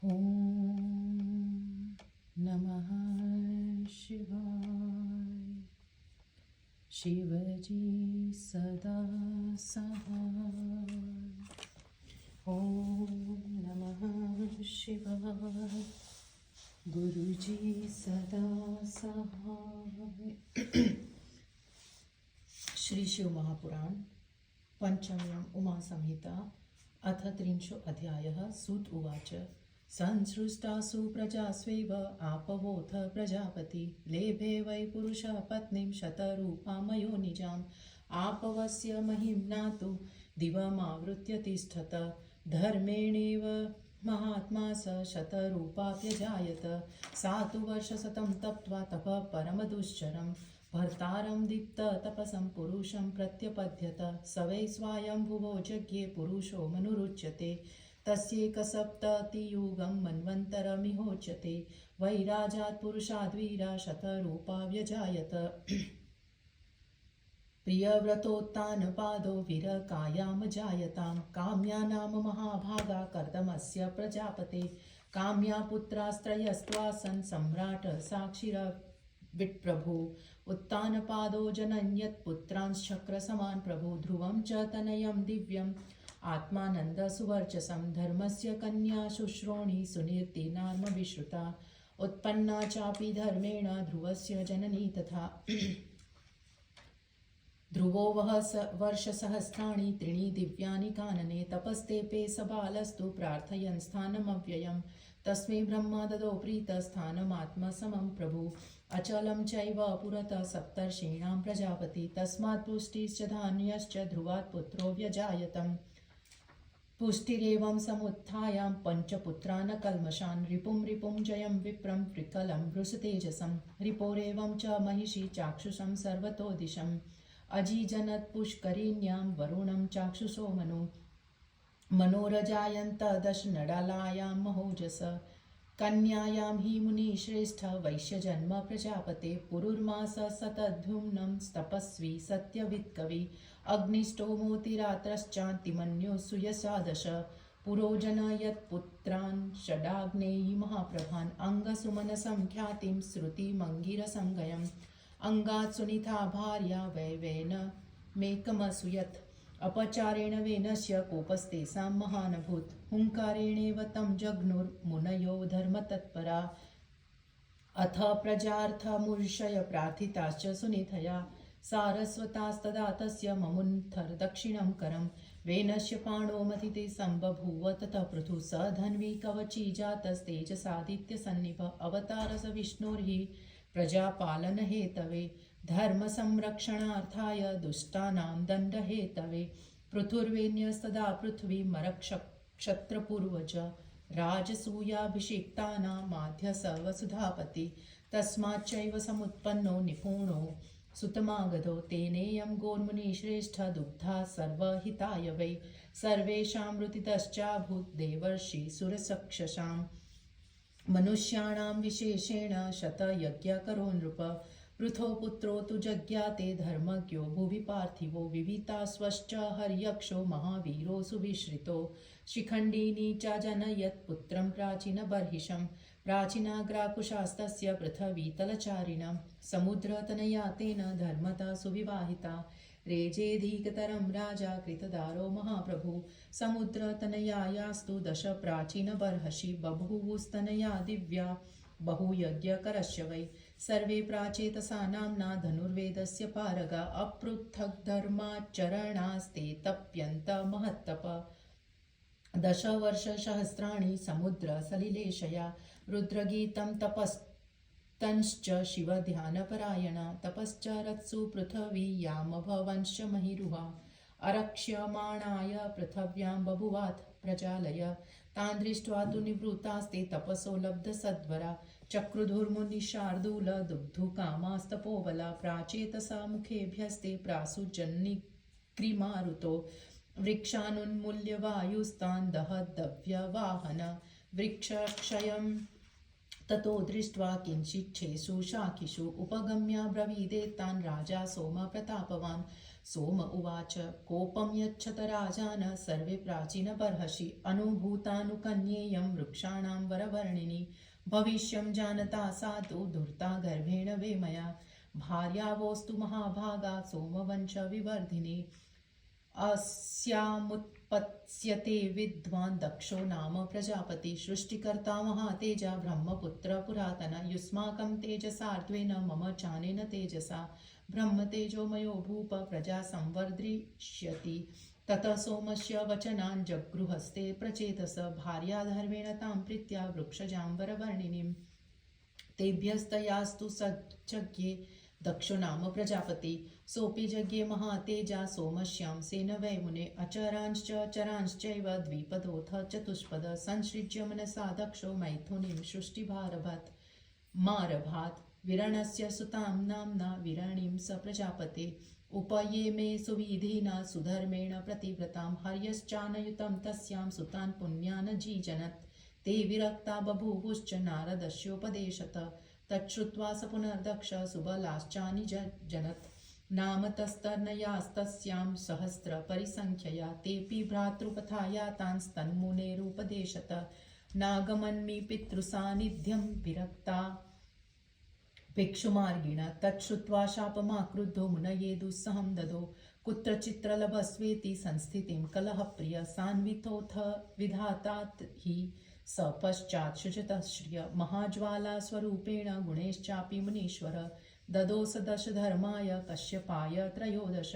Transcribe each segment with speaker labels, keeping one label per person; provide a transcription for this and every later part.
Speaker 1: ॐ नमः शिवाय। शिवजी सदा सहाय। ॐ नमः शिवाय। गुरुजी सदा सहाय। श्री शिव महापुराण पंचम्यं उमा संहिता अथ 300 अध्यायः। सूत उवाच संसृष्टासु प्रजास्वेव आपवोऽथ प्रजापति लेभे वै पुरुषः पत्नीं शतरूपामयो निजाम् आपवस्य महिम्ना तु दिवमावृत्य तिष्ठत धर्मेणेव महात्मा स शतरूपाप्यजायत सा तु वर्षशतं तप्त्वा तपः परमदुश्चरम् भर्तारं दीप्त तपसं पुरुषं प्रत्यपद्यत स वै स्वायम्भुवो यज्ञे पुरुषो मनुरुच्यते तस्यैकसप्ततियुगं मन्वन्तरमिहोच्यते वैराजात् पुरुषाद्वीरा शतरूपा व्यजायत प्रियव्रतोत्तानपादो विरकायामजायतां काम्या नाम महाभागा कर्दमस्य प्रजापते काम्या पुत्रास्त्रयस्त्वासन् सम्राट साक्षिरा विट्प्रभु उत्तानपादो जनयत् पुत्रांश्चक्रसमान् प्रभु ध्रुवं च तनयं दिव्यम् आत्मानन्द सुवर्चसं धर्मस्य कन्या शुश्रोणी सुनीर्ति नाम विश्रुता उत्पन्ना चापि धर्मेण ध्रुवस्य जननी तथा ध्रुवो वर्षसहस्राणि त्रीणि दिव्यानि कानने तपस्तेपे सबालस्तु प्रार्थयन् स्थानमव्ययम् तस्मै ब्रह्मा ददौ प्रीतस्थानमात्मसमं प्रभु अचलं चैव पुरतः सप्तर्षीणां प्रजापति तस्मात् पुष्टिश्च धान्यश्च ध्रुवात् पुत्रो व्यजायतम् पुष्टिरेवं समुत्थायां पञ्चपुत्रान् कल्मषान् रिपुं जयं विप्रं त्रिकलं वृषतेजसं रिपोरेवं च महिषी चाक्षुषं सर्वतो दिशम् अजीजनत् पुष्करिण्यां वरुणं चाक्षुषो मनोरजायन्त दशनडालायां महोजस कन्यायां हि मुनिश्रेष्ठ वैश्यजन्म प्रजापते पुरुर्मास सतद्युम्नं तपस्वी सत्यवित्कवि अग्निष्टोमोतिरात्रश्चान्तिमन्यो सुयसादश पुरोजनयत्पुत्रान् षडाग्नेयी महाप्रभान् अङ्गसुमनसंख्यातिं श्रुतिमङ्गिरसंगयम् अंगात् सुनीता भार्या वैवेन मेकमसूयत् अपचारेण वेनस्य कोपस्तेषां महानभूत् हुङ्कारेणेव तं जग्नुर्मुनयो धर्मतत्परा अथ प्रजार्थमूर्षय प्रार्थिताश्च सुनीतया सारस्वतास्तदा तस्य ममुन्थर्दक्षिणं करं वेनस्य पाणो मथिते सम्बभूव ततः पृथु स धन्वी कवची जातस्तेजसादित्यसन्निभ अवतारस विष्णोर्हि प्रजापालनहेतवे धर्मसंरक्षणार्थाय दुष्टानां दण्डहेतवे पृथुर्वेण्यस्तदा पृथ्वीमरक्षत्रपूर्वज राजसूयाभिषिक्तानामाद्य स वसुधापति तस्माच्चैव समुत्पन्नो निपुणो सुतमागधो तेनेयं गोर्मुनिश्रेष्ठ दुग्धा सर्वहिताय वै सर्वेषां ऋतितश्चाभूत् देवर्षि सुरसक्षसाम् मनुष्याणां विशेषेण शतयज्ञकरो नृप पृथो पुत्रो तु जज्ञाते धर्मज्ञो भुवि पार्थिवो विवितास्वश्च हर्यक्षो महावीरो सुविश्रितो शिखण्डिनी च जनयत् पुत्रं प्राचीनबर्हिषं प्राचीनाग्राकुशास्तस्य पृथ्वीतलचारिणं समुद्रतनया तेन धर्मता सुविवाहिता रेजेधिकतरं राजा कृतदारो महाप्रभु समुद्रतनयायास्तु दश प्राचीनबर्हषि बभूवुस्तनया दिव्या बहुयज्ञकरस्य वै सर्वे प्राचेतसा नाम्ना धनुर्वेदस्य पारगा अपृथग्धर्माचरणास्ते तप्यन्त महत्तप दशवर्षसहस्राणि समुद्रसलिलेशया रुद्रगीतं तपस्तंश्च शिवध्यानपरायणा तपश्चरत्सु पृथिवी यामभवंश्च महिरुहा अरक्ष्यमाणाय पृथिव्यां बभुवात् प्रजालय तान् दृष्ट्वा तु निवृत्तास्ते तपसो लब्धसद्वरा चक्रुधुर्मुनिशार्दूल दुग्धुकामास्तपोबला प्राचेतसा मुखेभ्यस्ते प्रासुजन्निक्रिमारुतो वृक्षानुन्मूल्य वायुस्तान् दहद्दव्यवाहन वृक्षक्षयं ततो दृष्ट्वा किञ्चिच्छेषु शाखिषु उपगम्य ब्रवीदेतान् राजा सोमप्रतापवान् सोम उवाच कोपं यच्छत राजान सर्वे प्राचीनबर्हषि अनुभूतानुकन्येयं वृक्षाणां वरवर्णिनी भविष्यं जानता साधु धूर्ता गर्भेण वे मया भार्यावोस्तु महाभागा सोमवंशविवर्धिनी अस्यामुत्पत्स्यते विद्वान् दक्षो नाम प्रजापति सृष्टिकर्ता महातेजा ब्रह्मपुत्र पुरातन युष्माकं तेजसार्द्वेन मम चानेन तेजसा ब्रह्मतेजोमयो भूप प्रजा संवर्धिष्यति ततः सोमस्य वचनान् जगृहस्ते प्रचेतस भार्याधर्मेण तां प्रीत्या वृक्षजाम्बरवर्णिनीं तेभ्यस्तयास्तु सज्जज्ञे दक्षो नाम प्रजापति सोऽपि यज्ञे महातेजा सोमस्यां सेन वै मुने अचरांश्च चरांश्चैव द्विपदोऽथ चतुष्पद संसृज्य मनसा दक्षो मैथुनीं सृष्टिभारभात् मारभात् विरणस्य सुतां नाम्ना विरणीं स प्रजापते उपये मे सुविधिना सुधर्मेण प्रतिव्रतां हर्यश्चानयुतं तस्यां सुतान् पुण्यान् जीजनत् ते विरक्ता बभूवुश्च नारदस्योपदेशत तच्छ्रुत्वा स पुनर्दक्ष सुबलाश्चानि जनत् नाम तस्तनयास्तस्यां सहस्रपरिसङ्ख्यया तेऽपि भ्रातृकथायातांस्तन्मुनेरुपदेशत नागमन्मि पितृसान्निध्यं विरक्ता भिक्षुमार्गिण तच्छ्रुत्वा शापमाक्रुद्धो मुनये दुस्सहं ददो कुत्रचित्र लभस्वेति संस्थितिं कलहप्रिय सान्वितोऽथ विधातात् हि स पश्चात् शुचतः श्रिय महाज्वाला स्वरूपेण गुणैश्चापि मुनीश्वर ददोस दशधर्माय कश्यपाय त्रयोदश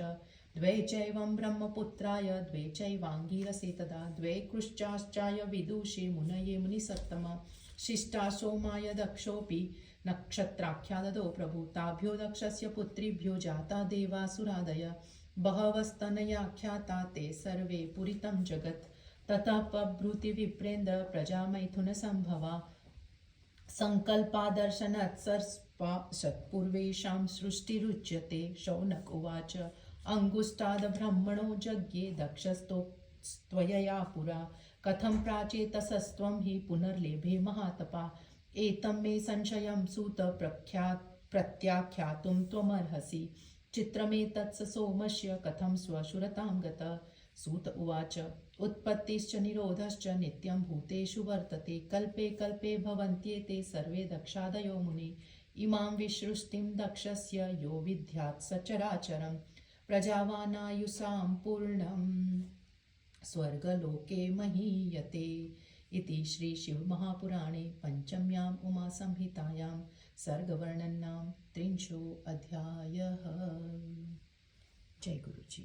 Speaker 1: द्वे चैवं ब्रह्मपुत्राय द्वे चैवाङ्गिरसे तदा द्वे कृश्चाश्चाय विदुषे मुनये मुनिसत्तम शिष्टा सोमाय दक्षोऽपि नक्षत्राख्या ददो प्रभु ताभ्यो दक्षस्य पुत्रीभ्यो जाता देवासुरादय बहवस्तनयाख्याता ते सर्वे पुरितं जगत् ततः पब्रूति विप्रेन्द्र प्रजामैथुनसम्भवा सङ्कल्पादर्शनत्सर्पशत्पूर्वेषां सृष्टिरुच्यते शौनक उवाच अङ्गुष्ठादब्रह्मणो यज्ञे दक्षस्त्वयया पुरा कथं प्राचेतसस्त्वं हि पुनर्लेभे महातपा एतं मे संशयं सूत प्रत्याख्यातुं त्वमर्हसि चित्रमेतत्स सोमस्य कथं स्वशुरतां गत सूत उवाच उत्पत्तिश्च निरोधश्च नित्यं भूतेषु वर्तते कल्पे कल्पे भवन्त्येते सर्वे दक्षादयो मुनि इमां विसृष्टिं दक्षस्य यो विद्यात् सचराचरं प्रजावानायुषां पूर्णं स्वर्गलोके महीयते इति श्री शिवमहापुराणे पंचम्याम् उमासंहितायां सर्गवर्णनं नाम 30 अध्यायः। जय गुरुजी।